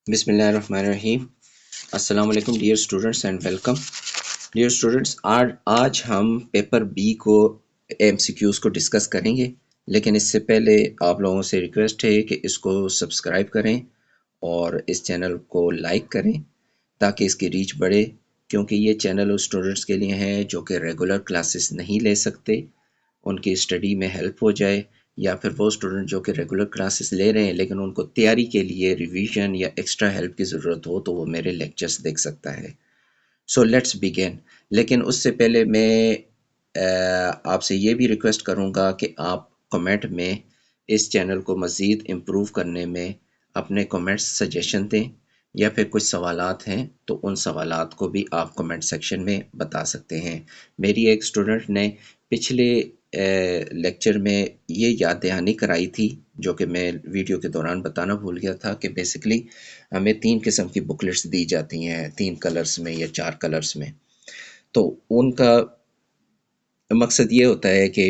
बिस्मिल्लाहिर्रहमानिर्रहीम। अस्सलाम वालेकुम dear students and welcome. Dear students, आज हम पेपर बी को एमसीक्यूज़ को डिस्कस करेंगे, लेकिन इससे पहले आप लोगों से रिक्वेस्ट है कि इसको सब्सक्राइब करें और इस चैनल को लाइक करें ताकि इसकी रीच बढ़े, क्योंकि ये चैनल उस स्टूडेंट्स के लिए है जो कि रेगुलर क्लासेस नहीं ले सकते, उनकी स्टडी में हेल्प हो जाए, या फिर वो स्टूडेंट जो कि रेगुलर क्लासेस ले रहे हैं लेकिन उनको तैयारी के लिए रिवीजन या एक्स्ट्रा हेल्प की ज़रूरत हो तो वो मेरे लेक्चर्स देख सकता है। So let's begin. लेकिन उससे पहले मैं आपसे ये भी रिक्वेस्ट करूँगा कि आप कमेंट में इस चैनल को मज़ीद इम्प्रूव करने में अपने कमेंट्स सजेशन दें, या फिर कुछ सवालात हैं तो उन सवालात को भी आप कमेंट सेक्शन में बता सकते हैं। मेरी एक स्टूडेंट ने पिछले लेक्चर में ये याद दहानी कराई थी, जो कि मैं वीडियो के दौरान बताना भूल गया था, कि बेसिकली हमें 3 किस्म की बुकलेट्स दी जाती हैं, 3 कलर्स में या 4 कलर्स में। तो उनका मकसद ये होता है कि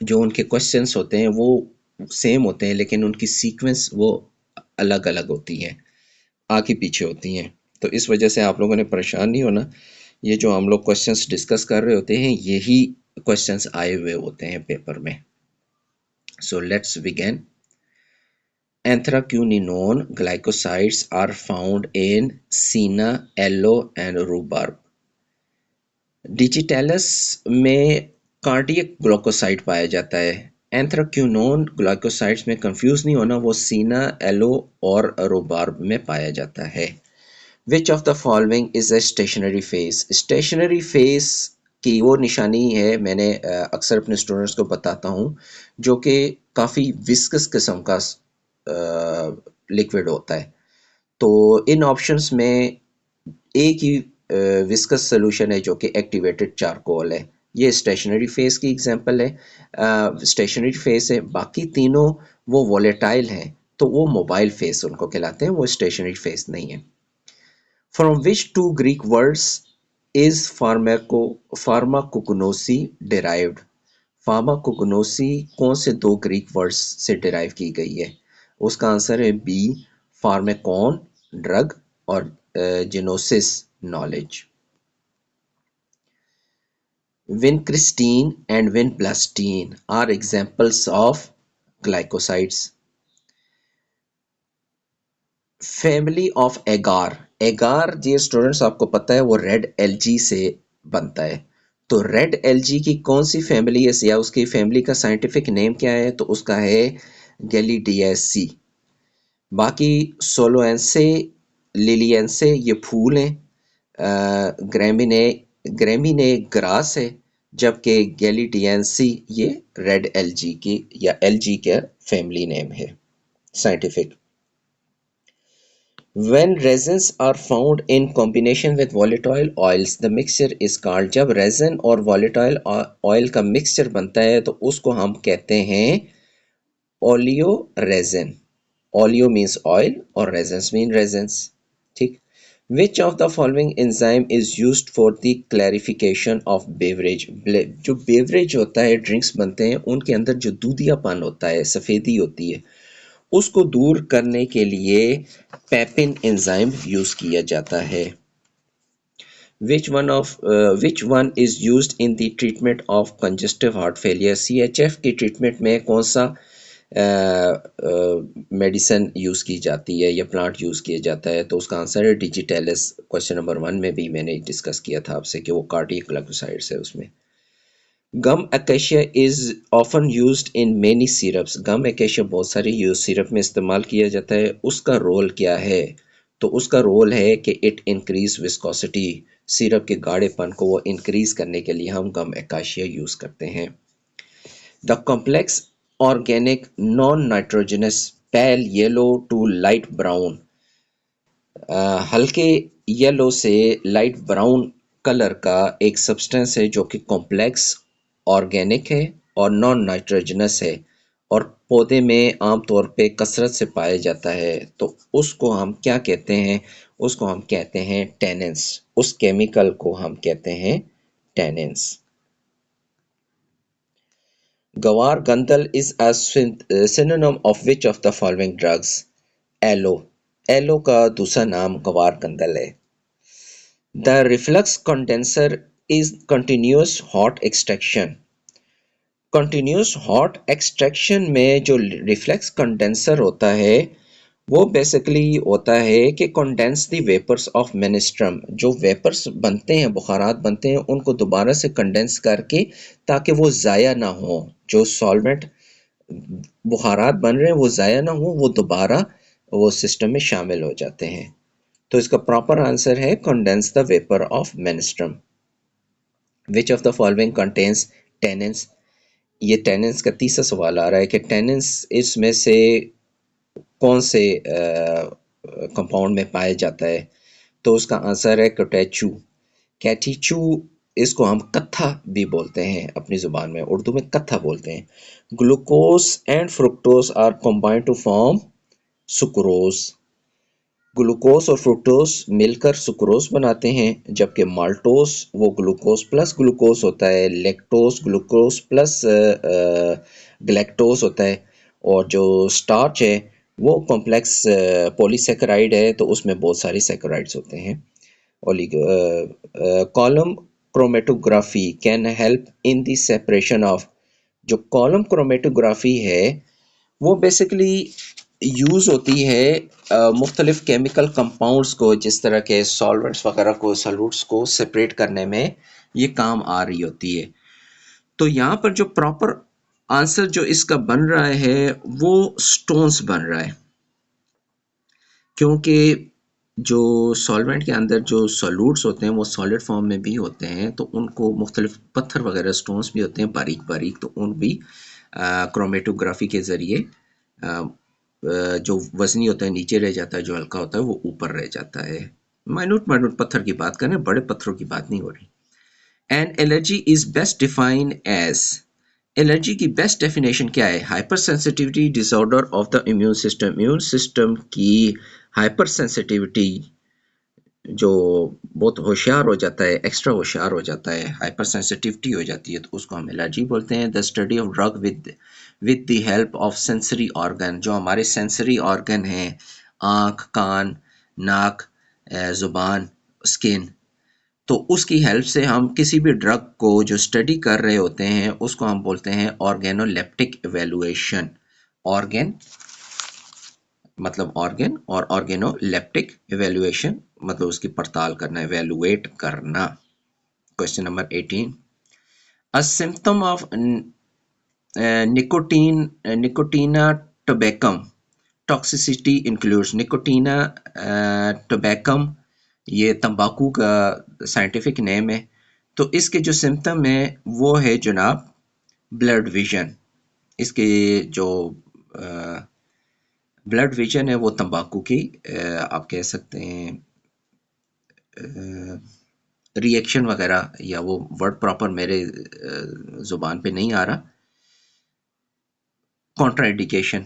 जो उनके क्वेश्चंस होते हैं वो सेम होते हैं, लेकिन उनकी सीक्वेंस वो अलग-अलग होती हैं, आगे पीछे होती हैं। तो इस वजह से आप लोगों ने परेशान नहीं होना। ये जो हम लोग क्वेश्चंस डिस्कस कर रहे होते हैं, यही क्वेश्चंस आए हुए होते हैं पेपर में। So let's begin. Anthraquinone glycosides are found in senna, aloe and rhubarb. डिजिटेलस में कार्डियक ग्लाइकोसाइड पाया जाता है। एंथ्राक्विनोन ग्लाइकोसाइड्स में कंफ्यूज नहीं होना, वो सीना, एलो और रूबार्ब में पाया जाता है। Which of the following is a stationary phase? Stationary phase की वो निशानी है, मैंने अक्सर अपने स्टूडेंट्स को बताता हूँ, जो कि काफ़ी विस्कस किस्म का लिक्विड होता है। तो इन ऑप्शंस में एक ही विस्कस सोल्यूशन है जो कि एक्टिवेटेड चारकोल है। ये स्टेशनरी फेस की एग्जांपल है, स्टेशनरी फेस है। बाकी तीनों वो वॉलेटाइल हैं, तो वो मोबाइल फेस उनको कहलाते हैं, वो स्टेशनरी फेस नहीं है। From which two Greek words is pharmacognosy derived? Pharmacognosy कौन से दो ग्रीक वर्ड्स से डिराइव की गई है? उसका आंसर है बी, फार्मेकॉन ड्रग और जिनोसिस knowledge. Vincristine and vinblastine are examples of glycosides. Family of agar. Agar ji students आपको पता है वो रेड एलजी से बनता है। तो रेड एलजी की कौन सी फैमिली है या उसकी फैमिली का साइंटिफिक नेम क्या है? तो उसका है गैलीडियासी। बाकी सोलोएंसे, लिलियंसे ये फूल हैं। ग्रेमिने ग्रेमिने ग्रास है, जबकि गैलीडियंसी ये रेड एलजी की या एलजी का फैमिली नेम है scientific. When resins are found in combination with volatile oils, the mixture is called। जब रेजिन और volatile ऑयल का मिक्सचर बनता है तो उसको हम कहते हैं oleo resin. Oleo means oil और रेजिन्स मीन रेजिन्स। ठीक। विच of the following enzyme is used for the clarification of beverage? जो बेवरेज होता है, ड्रिंक्स बनते हैं, उनके अंदर जो दूधियापन होता है, सफ़ेदी होती है, उसको दूर करने के लिए पेपिन एंजाइम यूज किया जाता है। which one is used in the treatment of congestive heart failure? CHF की ट्रीटमेंट में कौन सा मेडिसिन यूज़ की जाती है या प्लांट यूज़ किया जाता है? तो उसका आंसर है डिजिटेलिस। क्वेश्चन नंबर 1 में भी मैंने डिस्कस किया था आपसे कि वो कार्डियक ग्लाइकोसाइड्स है उसमें। Gum acacia is often used in many syrups. Gum acacia बहुत सारी सिरप में इस्तेमाल किया जाता है। उसका रोल क्या है? तो उसका रोल है कि इट इंक्रीज विस्कोसिटी। सिरप के गाढ़ेपन को वो इंक्रीज करने के लिए हम गम अकेशिया यूज करते हैं। The complex organic non nitrogenous pale yellow to light brown. हल्के येलो से लाइट ब्राउन कलर का एक सब्सटेंस है जो कि कॉम्प्लेक्स ऑर्गेनिक है और नॉन नाइट्रोजनस है और पौधे में आमतौर पे कसरत से पाया जाता है। तो उसको हम क्या कहते हैं? उसको हम कहते हैं टेनेंस। उस केमिकल को हम कहते हैं टेनेंस। गवार गंदल is a synonym of which of the following drugs? Aloe. Aloe का दूसरा नाम गवार कंदल है। The reflux condenser is continuous hot extraction. Continuous hot extraction में जो रिफ्लेक्स कंडेंसर होता है वो बेसिकली होता है कि कंडेंस द वेपर्स ऑफ मेनिस्ट्रम, जो वेपर्स बनते हैं, बुखारात बनते हैं, उनको दोबारा से कंडेंस करके ताकि वो ज़ाया ना हो, जो सॉल्वेंट बुखारात बन रहे हैं वो ज़ाया ना हो, वो दोबारा वो सिस्टम में शामिल हो जाते हैं। तो इसका प्रॉपर आंसर है condense the vapour of menstruum. Which of the following contains tannins. ये टेनेंस का तीसरा सवाल आ रहा है कि टेनेंस इसमें से कौन से कंपाउंड में पाया जाता है। तो उसका आंसर है कैटेचू। कैटीचू, इसको हम कत्था भी बोलते हैं, अपनी ज़ुबान में उर्दू में कत्था बोलते हैं। Glucose and fructose are combined to form sucrose. Glucose और फ्रुक्टोज मिलकर सुक्रोज बनाते हैं, जबकि माल्टोज वो ग्लूकोज प्लस ग्लूकोज होता है, लेक्टोज ग्लूकोज प्लस गलेक्टोज होता है, और जो स्टार्च है वो कॉम्प्लेक्स पॉलीसेकेराइड है, तो उसमें बहुत सारे सेकेराइड्स होते हैं। Column chromatography can help in the separation of. जो कॉलम क्रोमेटोग्राफी है वो बेसिकली यूज़ होती है मुख्तलिफ केमिकल कंपाउंड्स को, जिस तरह के सॉल्वेंट्स वगैरह को, सॉल्यूट्स को सेपरेट करने में ये काम आ रही होती है। तो यहाँ पर जो प्रॉपर आंसर जो इसका बन रहा है वो स्टोन्स बन रहा है, क्योंकि जो सॉल्वेंट के अंदर जो सॉल्यूट्स होते हैं वो सॉलिड फॉर्म में भी होते हैं, तो उनको मुख्तलिफ पत्थर वगैरह स्टोन्स भी होते हैं बारीक बारीक, तो उन भी क्रोमेटोग्राफी के ज़रिए जो वजनी होता है नीचे रह जाता है, जो हल्का होता है वो ऊपर रह जाता है। माइन्यूट माइन्यूट पत्थर की बात करें, बड़े पत्थरों की बात नहीं हो रही। An allergy is best defined as. Allergy की बेस्ट डेफिनेशन क्या है? Hypersensitivity disorder of the immune system. Immune system की हाइपर सेंसिटिविटी जो बहुत होशियार हो जाता है, एक्स्ट्रा होशियार हो जाता है, हाइपर सेंसिटिविटी हो जाती है, तो उसको हम एलर्जी बोलते हैं। The study of drug with the help of sensory organ. जो हमारे सेंसरी ऑर्गन हैं, आँख, कान, नाक, ज़ुबान, स्किन, तो उसकी हेल्प से हम किसी भी ड्रग को जो स्टडी कर रहे होते हैं उसको हम बोलते हैं ऑर्गेनोलेप्टिक इवेलुएशन। ऑर्गेन मतलब ऑर्गन, और ऑर्गेनोलेप्टिक इवेलुएशन मतलब उसकी पड़ताल करना, इवेलुएट करना। Question number 18। A symptom of Nicotiana tabacum toxicity includes. Nicotiana tabacum ये तंबाकू का साइंटिफिक नेम है। तो इसके जो सिम्पटम है वो है जनाब ब्लड विजन। इसके जो ब्लड विजन है वो तंबाकू की आप कह सकते हैं रिएक्शन वगैरह, या वो वर्ड प्रॉपर मेरे ज़ुबान पे नहीं आ रहा, कॉन्ट्राइंडिकेशन,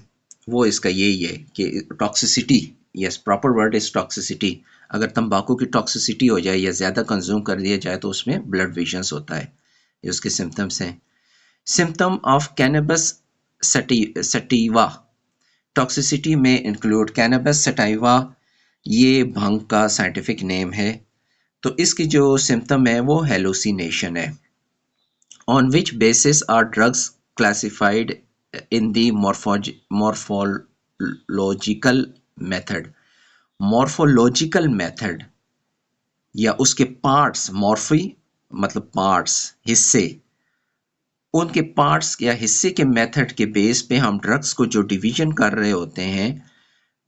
वो इसका यही है कि toxicity, yes proper word is toxicity. अगर तंबाकू की टॉक्सिसिटी हो जाए या ज़्यादा कंज्यूम कर दिया जाए तो उसमें ब्लड विजन्स होता है, ये उसके सिम्टम्स हैं। सिम्टम ऑफ कैनबिस सटीवा टॉक्सिसिटी में इंक्लूड। कैनबिस सटाइवा ये भंग का साइंटिफिक नेम है। तो इसकी जो सिम्टम है वो हेलुसिनेशन है। On which basis are drugs classified in the morphological method. Morphological method या उसके पार्ट्स, मॉर्फी मतलब पार्ट्स, हिस्से, उनके पार्ट्स या हिस्से के मेथड के बेस पे हम ड्रग्स को जो डिवीजन कर रहे होते हैं,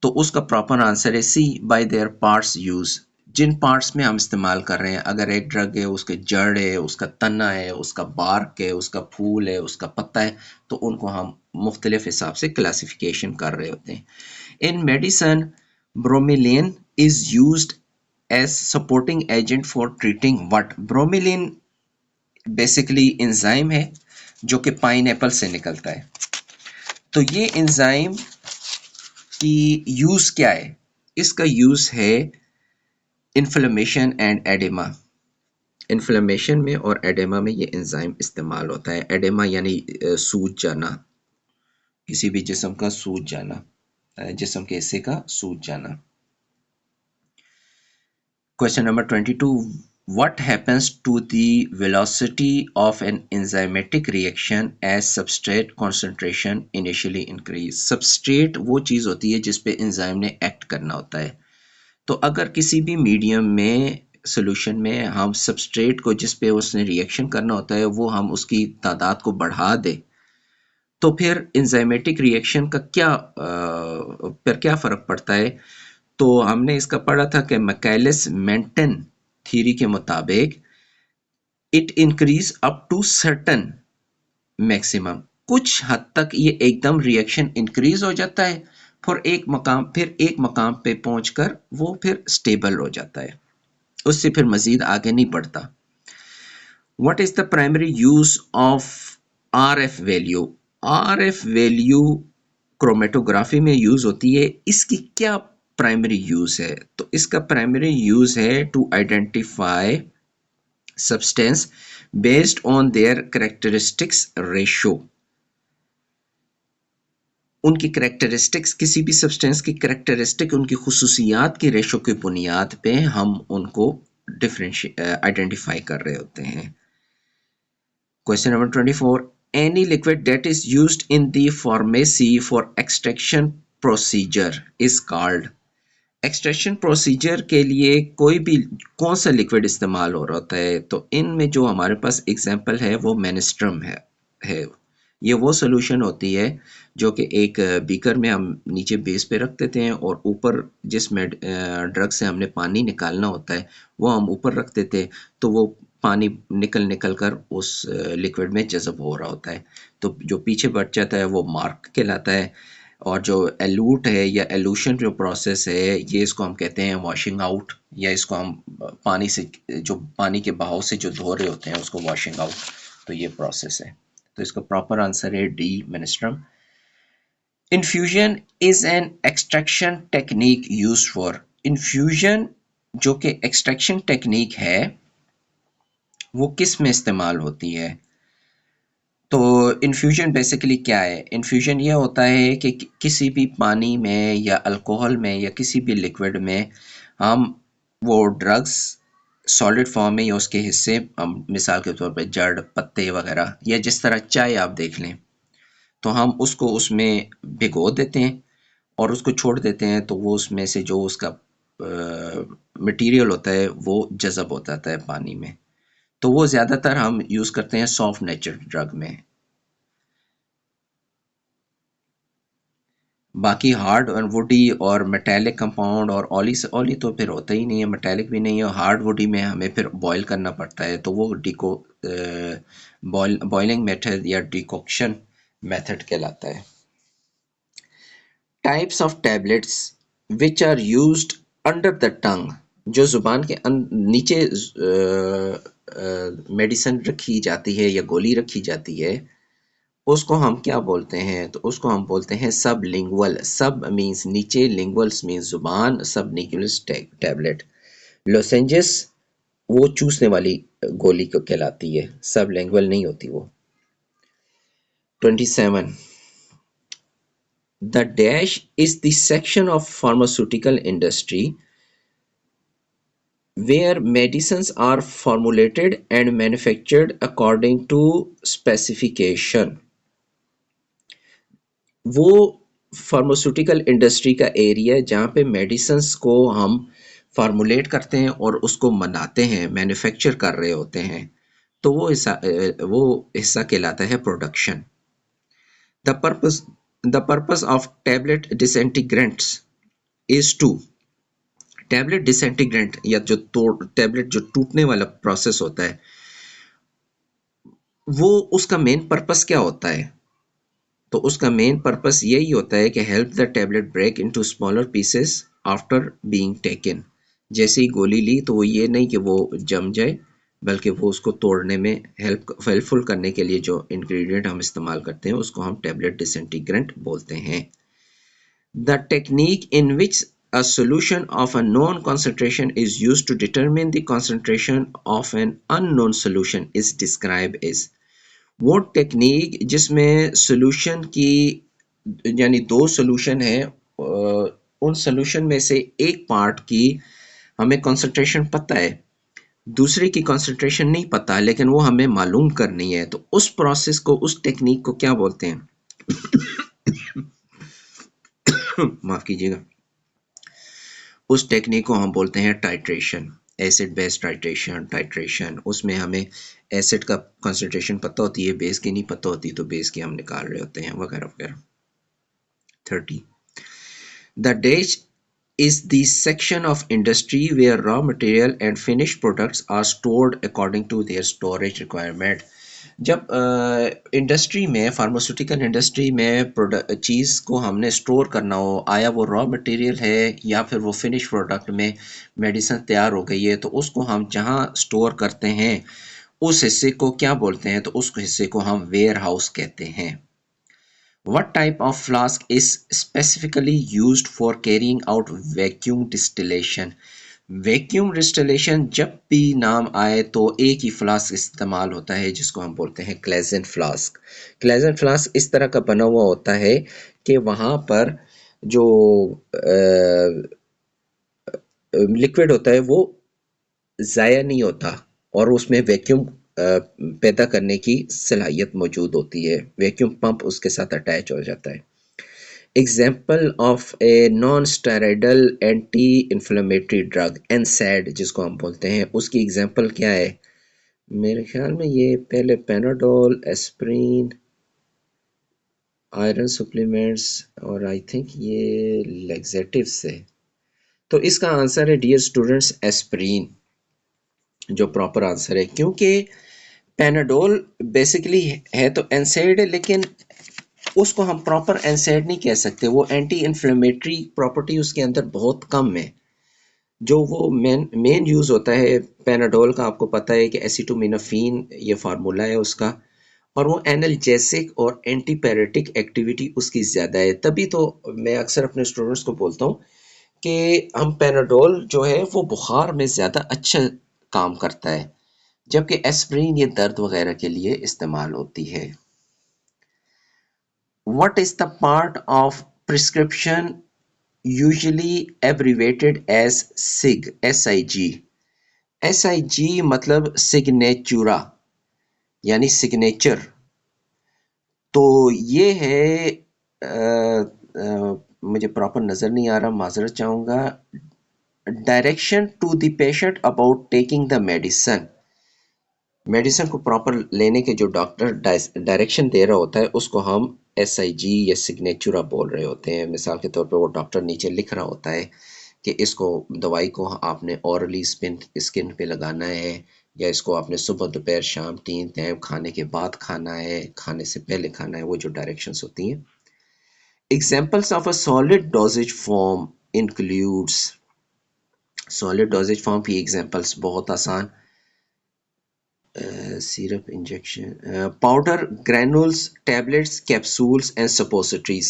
तो उसका प्रॉपर आंसर है C, by their parts use. जिन पार्ट्स में हम इस्तेमाल कर रहे हैं, अगर एक ड्रग है उसके जड़ है, उसका तना है, उसका बार्क है, उसका फूल है, उसका पत्ता है, तो उनको हम मुख्तलिफ हिसाब से क्लासिफिकेशन कर रहे होते हैं। In medicine bromelain is used as supporting agent for treating what. Bromelain basically enzyme है जो कि पाइनएप्पल से निकलता है। तो ये एंजाइम की यूज़ क्या है? इसका यूज़ है इन्फ्लेमेशन एंड एडेमा। इन्फ्लेमेशन में और एडेमा में ये एंजाइम इस्तेमाल होता है। एडेमा यानी सूज जाना, किसी भी जिस्म का सूज जाना, जिस्म के हिस्से का सूज जाना। Question number 22. What happens to the velocity of an enzymatic reaction as substrate concentration initially increase? Substrate वो चीज़ होती है जिस पे एंजाइम ने एक्ट करना होता है। तो अगर किसी भी मीडियम में सोल्यूशन में हम सबस्ट्रेट को जिस पे उसने रिएक्शन करना होता है वो हम उसकी तादाद को बढ़ा दें, तो फिर एंजाइमेटिक रिएक्शन का पर क्या फ़र्क पड़ता है? तो हमने इसका पढ़ा था कि मैकेलिस मेंटन थ्योरी के मुताबिक it increase up to certain maximum, कुछ हद तक ये एकदम रिएक्शन इंक्रीज हो जाता है फिर एक मकाम पे पहुंचकर वो फिर स्टेबल हो जाता है, उससे फिर मजीद आगे नहीं बढ़ता। What is the primary use of RF value? RF value chromatography में यूज होती है, इसकी क्या प्राइमरी यूज है? तो इसका प्राइमरी यूज है to identify substance based on their characteristics ratio. उनकी कैरेक्टरिस्टिक्स, किसी भी सब्सटेंस की कैरेक्टरिस्टिक उनकी खुसूसियात की रेशो की बुनियाद पे हम उनको आइडेंटिफाई कर रहे होते हैं। Question number 24. Any liquid that is used in the pharmacy for extraction procedure is called? Extraction procedure के लिए कोई भी कौन सा लिक्विड इस्तेमाल हो रहा होता है? तो इनमें जो हमारे पास एग्जांपल है वो मेनिस्ट्रम है। ये वो सोल्यूशन होती है जो कि एक बीकर में हम नीचे बेस पे रख देते हैं और ऊपर जिस ड्रग से हमने पानी निकालना होता है वो हम ऊपर रख देते हैं, तो वो पानी निकल कर उस लिक्विड में जज़ब हो रहा होता है। तो जो पीछे बच जाता है वो मार्क कहलाता है, और जो एलूट है या एलूशन जो प्रोसेस है ये इसको हम कहते हैं वॉशिंग आउट, या इसको हम पानी से जो पानी के बहाव से जो धो रहे होते हैं उसको वॉशिंग आउट, तो ये प्रोसेस है। तो इसका प्रॉपर आंसर है D, menstruum. Infusion is an extraction technique used for. Infusion जो कि एक्सट्रैक्शन टेक्निक है वो किस में इस्तेमाल होती है? तो इन्फ्यूजन बेसिकली क्या है? इन्फ्यूजन ये होता है कि किसी भी पानी में या अल्कोहल में या किसी भी लिक्विड में हम वो ड्रग्स सॉलिड फॉर्म में या उसके हिस्से, हम मिसाल के तौर पे जड़, पत्ते वगैरह, या जिस तरह चाय आप देख लें, तो हम उसको उसमें भिगो देते हैं और उसको छोड़ देते हैं, तो वो उसमें से जो उसका मटेरियल होता है वो जज़ब हो जाता है पानी में। तो वो ज़्यादातर हम यूज़ करते हैं सॉफ्ट नेचर ड्रग में। बाकी हार्ड और वुडी और मेटेलिक कंपाउंड और ऑली तो फिर होता ही नहीं है, मेटेलिक भी नहीं है, और हार्ड वुडी में हमें फिर बॉयल करना पड़ता है, तो वो बॉइलिंग मेथड या डिकॉक्शन मेथड कहलाता है। Types of tablets which are used under the tongue, जो जुबान के नीचे मेडिसिन रखी जाती है या गोली रखी जाती है, उसको हम क्या बोलते हैं? तो उसको हम बोलते हैं सब लिंगुअल। सब मीन्स नीचे, लिंगुअल्स मीन्स जुबान, सब लिंगुअल्स टैबलेट। लोसेंजेस वो चूसने वाली गोली को कहलाती है, सब लिंगुअल नहीं होती वो। 27. The dash is the section of pharmaceutical industry where medicines are formulated and manufactured according to specification. वो फार्मास्यूटिकल इंडस्ट्री का एरिया है जहाँ पे मेडिसिन्स को हम फार्मूलेट करते हैं और उसको बनाते हैं, मैन्युफैक्चर कर रहे होते हैं, तो वो हिस्सा कहलाता है production. The purpose of tablet disintegrants is to, tablet disintegrant या जो टैबलेट जो टूटने वाला प्रोसेस होता है, वो उसका मेन पर्पस क्या होता है? तो उसका मेन पर्पस यही होता है कि help the tablet break into smaller pieces after being taken. जैसे ही गोली ली तो वो ये नहीं कि वो जम जाए, बल्कि वो उसको तोड़ने में हेल्पफुल करने के लिए जो इंग्रेडिएंट हम इस्तेमाल करते हैं उसको हम टैबलेट डिसइंटीग्रेंट बोलते हैं। The technique in which a solution of a known concentration is used to determine the concentration of an unknown solution is described as। वो टेक्निक जिसमें सोल्यूशन की, यानी दो सोल्यूशन है, उन सोल्यूशन में से एक पार्ट की हमें कंसंट्रेशन पता है, दूसरे की कंसंट्रेशन नहीं पता, लेकिन वो हमें मालूम करनी है, तो उस प्रोसेस को, उस टेक्निक को क्या बोलते हैं? माफ कीजिएगा, उस टेक्निक को हम बोलते हैं टाइट्रेशन, एसिड बेस टाइट्रेशन। उसमें हमें एसिड का कंसंट्रेशन पता होती है, बेस की नहीं पता होती, तो बेस की हम निकाल रहे होते हैं, वगैरह वगैरह। 30. The dash is the section of industry where raw material and finished products are stored according to their storage requirement. जब इंडस्ट्री में, फार्मास्यूटिकल इंडस्ट्री में प्रोडक्ट चीज़ को हमने स्टोर करना हो, आया वो रॉ मटेरियल है या फिर वो फिनिश प्रोडक्ट में मेडिसिन तैयार हो गई है, तो उसको हम जहाँ स्टोर करते हैं उस हिस्से को क्या बोलते हैं? तो उस हिस्से को हम वेयर हाउस कहते हैं। What type of flask is specifically used for carrying out vacuum distillation? Vacuum distillation जब भी नाम आए तो एक ही फ्लास्क इस्तेमाल होता है, जिसको हम बोलते हैं क्लेजेंट फ्लास्क। क्लेजेंट फ्लास्क इस तरह का बना हुआ होता है कि वहाँ पर जो लिक्विड होता है वो ज़ाया नहीं होता और उसमें वैक्यूम पैदा करने की सलाहियत मौजूद होती है, वैक्यूम पंप उसके साथ अटैच हो जाता है। Example of a non steroidal anti inflammatory drug NSAID जिसको हम बोलते हैं, उसकी एग्जाम्पल क्या है? मेरे ख्याल में ये पहले पेनाडोल, एस्प्रिन, आयरन सप्लीमेंट्स और आई थिंक ये लेक्सेटिव्स है। तो इसका आंसर है डियर स्टूडेंट्स एस्प्रिन, जो प्रॉपर आंसर है, क्योंकि पेनाडोल बेसिकली है तो एनसैड, लेकिन उसको हम प्रॉपर एनसैड नहीं कह सकते, वो एंटी इन्फ्लेमेटरी प्रॉपर्टी उसके अंदर बहुत कम है। जो वो मेन यूज़ होता है पेनाडोल का, आपको पता है कि एसिटोमिनोफेन ये फार्मूला है उसका, और वो एनाल्जेसिक और एंटीपायरेटिक एक्टिविटी उसकी ज़्यादा है। तभी तो मैं अक्सर अपने स्टूडेंट्स को बोलता हूँ कि हम पेनाडोल जो है वो बुखार में ज़्यादा अच्छा काम करता है, जबकि एस्प्रिन ये दर्द वगैरह के लिए इस्तेमाल होती है। What is the part of prescription usually abbreviated as SIG? SIG. SIG मतलब सिग्नेचुरा यानी सिग्नेचर। तो ये है मुझे प्रॉपर नज़र नहीं आ रहा, माजरत चाहूँगा। Direction to the patient about taking the medicine. Medicine को प्रॉपर लेने के जो डॉक्टर डायरेक्शन दे रहा होता है उसको हम SIG या सिग्नेचुरा बोल रहे होते हैं। मिसाल के तौर पे वो डॉक्टर नीचे लिख रहा होता है कि इसको, दवाई को आपने ऑरली स्किन पे लगाना है, या इसको आपने सुबह दोपहर शाम 3 टाइम खाने के बाद खाना है, खाने से पहले खाना है, वो जो डायरेक्शंस होती हैं। Examples of a solid doses form includes, solid doses form की एग्जाम्पल्स बहुत आसान, syrup injection, powder, granules, tablets, capsules and suppositories,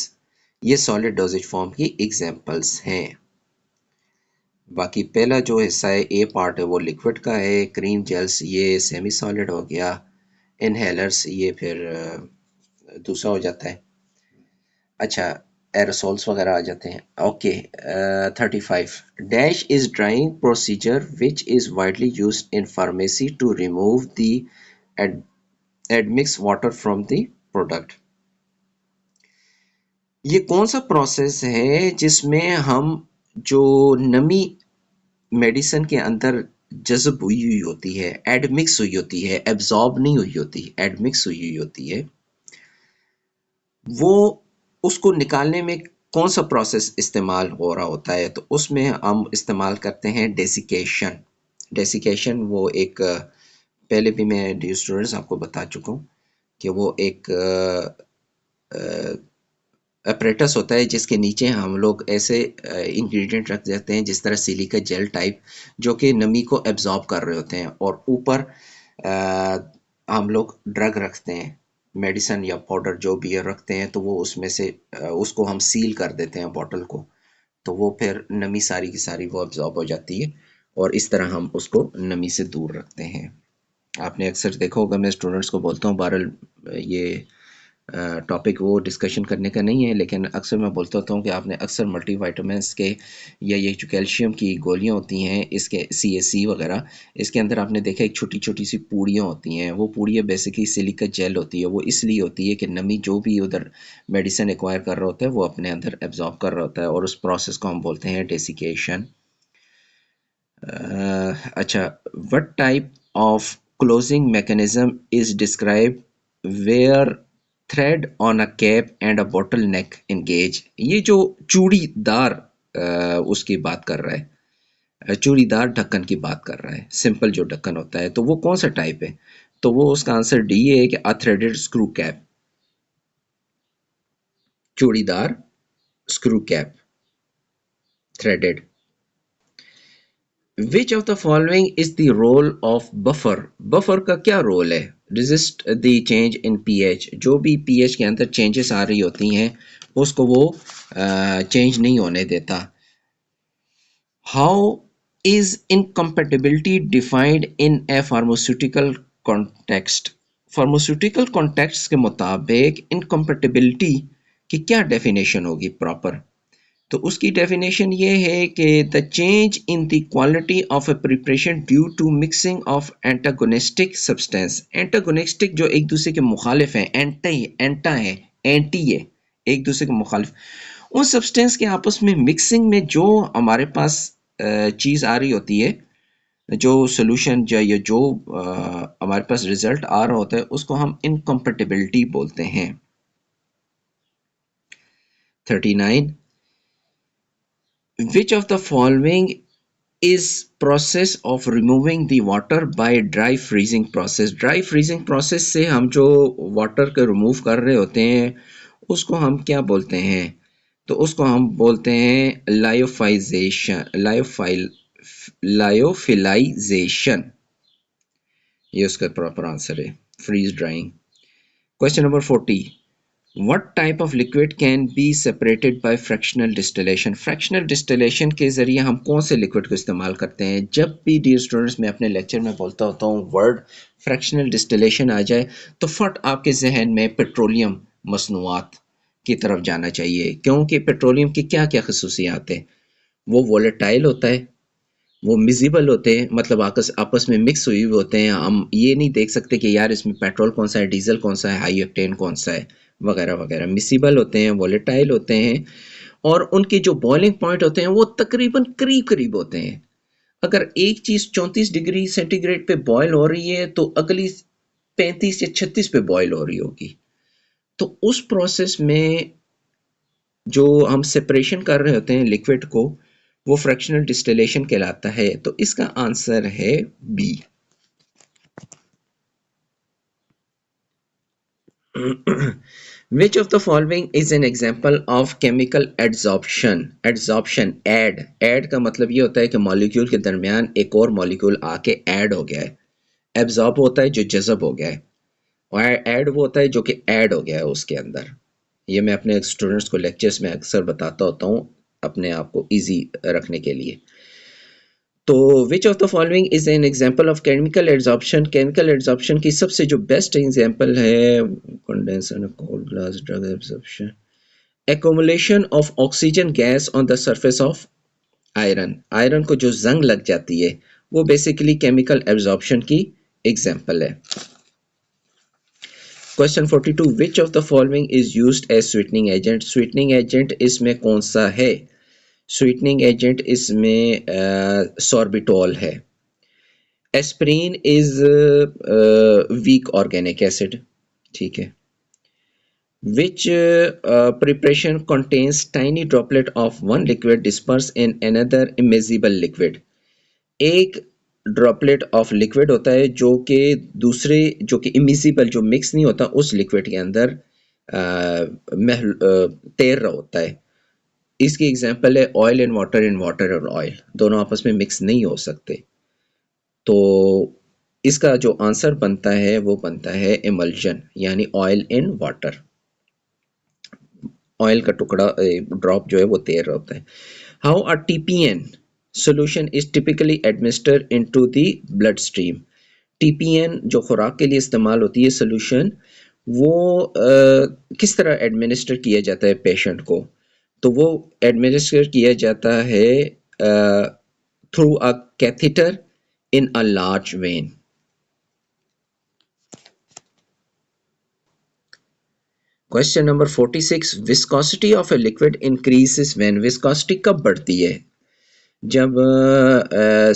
ये सॉलिड डोजेज फॉर्म की एग्जांपल्स हैं। बाकी पहला जो हिस्सा है, ए पार्ट है, वो लिक्विड का है। क्रीम जेल्स ये सेमी सॉलिड हो गया, इनहेलर्स ये फिर दूसरा हो जाता है। अच्छा, एरोसोल्स वगैरह आ जाते हैं। Okay, 35 dash is drying procedure which is widely used in pharmacy to remove the admix water from the product. ये कौन सा प्रोसेस है जिसमें हम जो नमी मेडिसिन के अंदर जज़ब हुई हुई होती है, एडमिक्स हुई होती है, एब्जॉर्ब नहीं हुई होती, एडमिक्स हुई हुई होती है, वो उसको निकालने में कौन सा प्रोसेस इस्तेमाल हो रहा होता है? तो उसमें हम इस्तेमाल करते हैं डेसिकेशन। डेसिकेशन वो एक, पहले भी मैं डियर स्टूडेंट्स आपको बता चुका हूँ कि वो एक अपरेटस होता है जिसके नीचे हम लोग ऐसे इंग्रेडिएंट रख देते हैं जिस तरह सिलिका जेल टाइप, जो कि नमी को एब्जॉर्ब कर रहे होते हैं, और ऊपर हम लोग ड्रग रखते हैं, मेडिसिन या पाउडर जो भी रखते हैं, तो वो उसमें से उसको हम सील कर देते हैं बॉटल को, तो वो फिर नमी सारी की सारी वो एब्जॉर्ब हो जाती है, और इस तरह हम उसको नमी से दूर रखते हैं। आपने अक्सर देखा होगा, मैं स्टूडेंट्स को बोलता हूँ बहरहाल ये टॉपिक वो डिस्कशन करने का नहीं है, लेकिन अक्सर मैं बोलता होता हूँ कि आपने अक्सर मल्टीविटामिन्स के या ये जो कैल्शियम की गोलियाँ होती हैं इसके CAC वगैरह, इसके अंदर आपने देखा एक छोटी छोटी सी पूड़ियाँ होती हैं। वो पूड़ियाँ बेसिकली सिलिका जेल होती है। वो इसलिए होती है कि नमी जो भी उधर मेडिसिन एक्वायर कर रहा होता है वो अपने अंदर एब्जॉर्ब कर रहा होता है, और उस प्रोसेस को हम बोलते हैं डेसिकेशन। अच्छा, what type of closing mechanism is described where thread on a cap and a bottleneck engage? ये जो चूड़ीदार उसकी बात कर रहा है, चूड़ीदार ढक्कन की बात कर रहा है, सिंपल जो ढक्कन होता है, तो वो कौन सा टाइप है? तो वो उसका आंसर डी है कि a threaded screw cap, चूड़ीदार screw cap, threaded. Which of the following is the role of buffer? Buffer का क्या रोल है? Resist the change in pH, जो भी पीएच के अंदर चेंजेस आ रही होती हैं उसको वो चेंज नहीं होने देता। How is incompatibility defined in A pharmaceutical context? Pharmaceutical context के मुताबिक इनकम्पेटिबिलिटी की क्या डेफिनेशन होगी प्रॉपर? तो उसकी डेफिनेशन ये है कि the change in the quality of a preparation due to mixing of antagonistic substance. Antagonistic जो एक दूसरे के मुखालिफ हैं, एंटा है, एंटी है, एक दूसरे के मुखालिफ, उन सब्सटेंस के आपस में मिक्सिंग में जो हमारे पास चीज़ आ रही होती है, जो सोल्यूशन जो या जो हमारे पास रिजल्ट आ रहा होता है उसको हम इनकम्पेटिबिलिटी बोलते हैं। 39, which of the following is process of removing the water by dry freezing process? Dry freezing process से हम जो वाटर को रिमूव कर रहे होते हैं उसको हम क्या बोलते हैं? तो उसको हम बोलते हैं लायोफाइजेशन, लायोफिलाइजेशन। ये उसका प्रॉपर आंसर है, freeze drying. Question number 40, What type of liquid can be separated by fractional distillation? Fractional distillation के ज़रिए हम कौन से लिक्विड को इस्तेमाल करते हैं? जब भी डियर स्टूडेंट्स मैं अपने लेक्चर में बोलता होता हूँ वर्ड फ्रैक्शनल डिस्टिलेशन आ जाए तो फट आपके जहन में पेट्रोलियम मसनूआत की तरफ जाना चाहिए, क्योंकि पेट्रोलियम की क्या क्या खसूसियात हैं? वो वोलेटाइल होता है, वो मिजिबल होते हैं, मतलब आपस आपस में मिक्स हुए हुए होते हैं। हम ये नहीं देख सकते कि यार इसमें पेट्रोल कौन सा है, डीजल कौन सा है, हाई ऑक्टेन कौन सा है, वगैरह वगैरह। मिसिबल होते हैं, वोलेटाइल होते हैं, और उनके जो बॉइलिंग पॉइंट होते हैं वो तकरीबन करीब करीब होते हैं। अगर एक चीज़ 34 डिग्री सेंटीग्रेड पे बॉयल हो रही है तो अगली 35 या 36 पे बॉयल हो रही होगी। तो उस प्रोसेस में जो हम सेपरेशन कर रहे होते हैं लिक्विड को, वो फ्रैक्शनल डिस्टिलेशन कहलाता है। तो इसका आंसर है B. Which of the following is an example of chemical adsorption? Adsorption, add का मतलब ये होता है कि मॉलिक्यूल के दरमियान एक और मॉलिक्यूल आके ऐड हो गया है। एब्जॉर्ब होता है जो जज़ब हो गया है, और ऐड वो होता है जो कि ऐड हो गया है उसके अंदर। ये मैं अपने स्टूडेंट्स को लेक्चर्स में अक्सर बताता होता हूँ अपने आप को इजी रखने के लिए। तो which of the following is an example of chemical adsorption? Chemical adsorption की सबसे जो बेस्ट एग्जांपल है condenser cold glass drug absorption, accumulation of oxygen gas on the surface of iron. Iron को जो जंग लग जाती है वो बेसिकली केमिकल एब्सॉर्प्शन की एग्जांपल है। Question 42, which of the following is used as sweetening agent? Sweetening agent इसमें कौन सा है? स्वीटनिंग एजेंट इसमें सॉर्बिटॉल है। Aspirin is weak organic acid, ठीक है। Which preparation contains tiny droplet of one liquid dispersed in another immiscible liquid? एक droplet of liquid होता है जो कि दूसरे जो कि इमिसिबल जो मिक्स नहीं होता उस लिक्विड के अंदर तैर रहा होता है। इसकी एग्जांपल है oil and water, in water और ऑयल दोनों आपस में मिक्स नहीं हो सकते। तो इसका जो आंसर बनता है वो बनता है इमल्जन, यानी ऑयल इन वाटर। ऑयल का टुकड़ा ड्रॉप जो है वो तैर रहा होता है। How a TPN solution is typically administered into the blood stream? TPN जो खुराक के लिए इस्तेमाल होती है सोल्यूशन, वो किस तरह एडमिनिस्टर किया जाता है पेशेंट को? तो वो एडमिनिस्टर किया जाता है through a catheter in a large when. Question number 46, viscosity of a liquid increases when, viscosity कब बढ़ती है? जब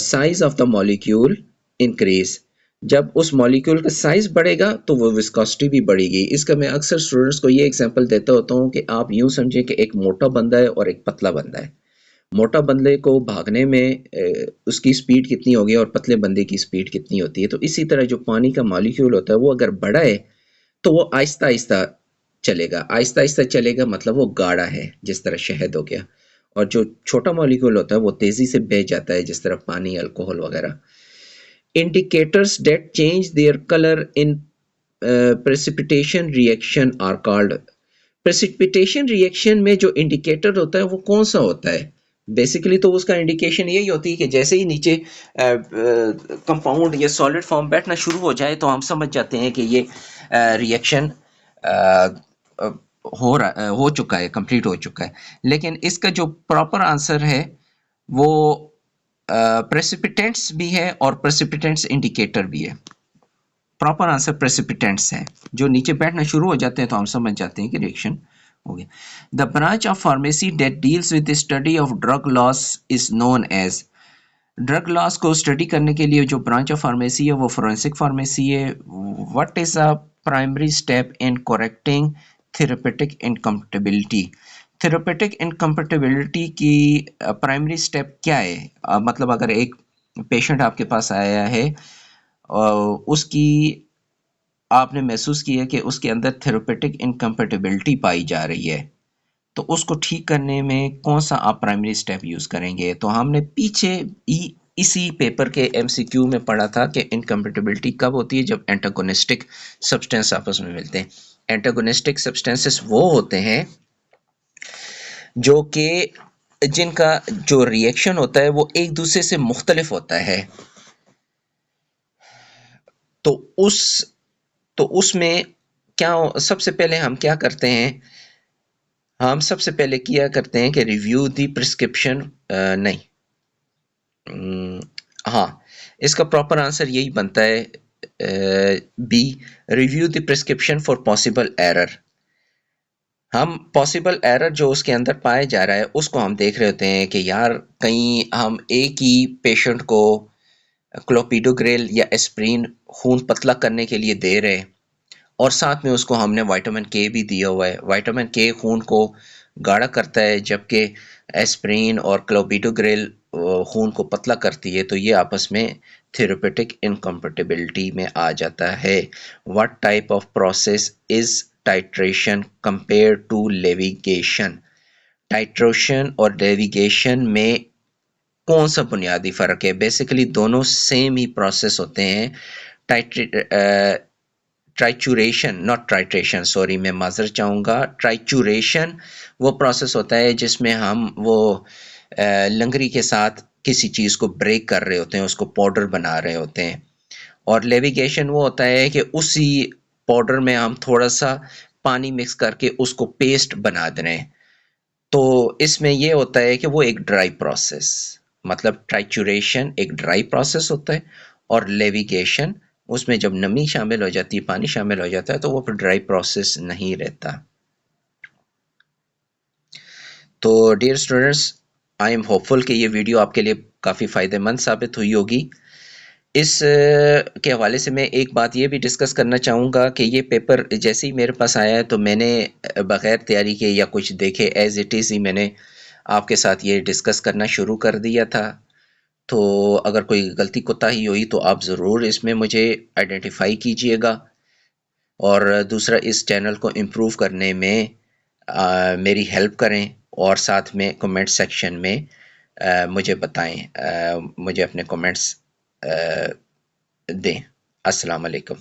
size of the molecule increase, जब उस मॉलिक्यूल का साइज बढ़ेगा तो वो विस्कोसिटी भी बढ़ेगी। इसका मैं अक्सर स्टूडेंट्स को ये एग्जांपल देता होता हूँ कि आप यूँ समझें कि एक मोटा बंदा है और एक पतला बंदा है। मोटा बंदे को भागने में उसकी स्पीड कितनी होगी और पतले बंदे की स्पीड कितनी होती है। तो इसी तरह जो पानी का मॉलिक्यूल होता है वो अगर बड़ा है तो वो आहिस्ता आहिस्ता चलेगा। आहिस्ता आहिस्ता चलेगा मतलब वो गाढ़ा है, जिस तरह शहद हो गया। और जो छोटा मॉलिक्यूल होता है वो तेजी से बह जाता है, जिस तरह पानी, अल्कोहल वगैरह। Indicators that change their colour in precipitation reaction are called, precipitation reaction में जो इंडिकेटर होता है वो कौन सा होता है? बेसिकली तो उसका इंडिकेशन यही होती है कि जैसे ही नीचे कंपाउंड या सॉलिड फॉर्म बैठना शुरू हो जाए तो हम समझ जाते हैं कि ये रिएक्शन हो चुका है, कंप्लीट हो चुका है। लेकिन इसका जो प्रॉपर आंसर है वो प्रेसिपिटेंट्स भी है और प्रेसिपिटेंट्स इंडिकेटर भी है। प्रॉपर आंसर प्रेसिपिटेंट्स है। जो नीचे बैठना शुरू हो जाते हैं तो हम समझ जाते हैं कि रिएक्शन हो गया। The branch of pharmacy that deals with the study of drug laws is known as, drug laws को स्टडी करने के लिए जो ब्रांच ऑफ फार्मेसी है वो फोरेंसिक फार्मेसी है। What is a primary step in correcting therapeutic incompatibility, therapeutic incompatibility की primary step क्या है? मतलब अगर एक पेशेंट आपके पास आया है और उसकी आपने महसूस किया कि उसके अंदर थेरेपेटिक इनकम्पैटिबिलिटी पाई जा रही है, तो उसको ठीक करने में कौन सा आप प्राइमरी स्टेप यूज़ करेंगे? तो हमने पीछे इसी पेपर के एमसीक्यू में पढ़ा था कि इनकम्पैटिबिलिटी कब होती है, जब एंटागोनिस्टिक सब्सटेंस आपस में मिलते हैं। एंटागोनिस्टिक सब्सटेंसेस वो होते हैं जो कि जिनका जो रिएक्शन होता है वो एक दूसरे से मुख्तलिफ होता है। तो उस तो उसमें क्या, सबसे पहले हम क्या करते हैं, हम सबसे पहले किया करते हैं कि रिव्यू दी प्रिस्क्रिप्शन, नहीं, हाँ, इसका प्रॉपर आंसर यही बनता है B, review the prescription for possible error. हम पॉसिबल एरर जो उसके अंदर पाया जा रहा है उसको हम देख रहे होते हैं कि यार कहीं हम एक ही पेशेंट को क्लोपिडोग्रेल या एस्प्रिन खून पतला करने के लिए दे रहे हैं और साथ में उसको हमने विटामिन के भी दिया हुआ है। विटामिन के खून को गाढ़ा करता है जबकि एस्प्रिन और क्लोपिडोग्रेल खून को पतला करती है। तो ये आपस में थेरेपेटिक इनकम्पैटिबिलिटी में आ जाता है। What type of process is trituration compare to levigation, trituration और लेविगेशन में कौन सा बुनियादी फ़र्क है? बेसिकली दोनों सेम ही प्रोसेस होते हैं। ट्राइचूरेशन, नॉट ट्राइट्रेशन, सॉरी, मैं माजर चाहूँगा। ट्राइचूरेशन वो प्रोसेस होता है जिसमें हम वो लंगरी के साथ किसी चीज़ को ब्रेक कर रहे होते हैं, उसको पाउडर बना रहे होते हैं। और लेविगेशन वो होता है कि उसी पाउडर में हम थोड़ा सा पानी मिक्स करके उसको पेस्ट बना दे रहे हैं। तो इसमें ये होता है कि वो एक ड्राई प्रोसेस, मतलब ट्राइचूरेशन एक ड्राई प्रोसेस होता है और लेविगेशन उसमें जब नमी शामिल हो जाती है, पानी शामिल हो जाता है, तो वो फिर ड्राई प्रोसेस नहीं रहता। तो dear students, I am hopeful कि ये वीडियो आपके लिए काफ़ी फ़ायदेमंद साबित हुई होगी। इस के हवाले से मैं एक बात ये भी डिस्कस करना चाहूँगा कि ये पेपर जैसे ही मेरे पास आया है तो मैंने बग़ैर तैयारी के या कुछ देखे एज़ इट इज़ ही मैंने आपके साथ ये डिस्कस करना शुरू कर दिया था। तो अगर कोई गलती कोताही हुई तो आप ज़रूर इसमें मुझे आइडेंटिफाई कीजिएगा और दूसरा इस चैनल को इम्प्रूव करने में मेरी हेल्प करें और साथ में कमेंट सेक्शन में मुझे बताएं, मुझे अपने कमेंट्स दें। अस्सलाम वालेकुम।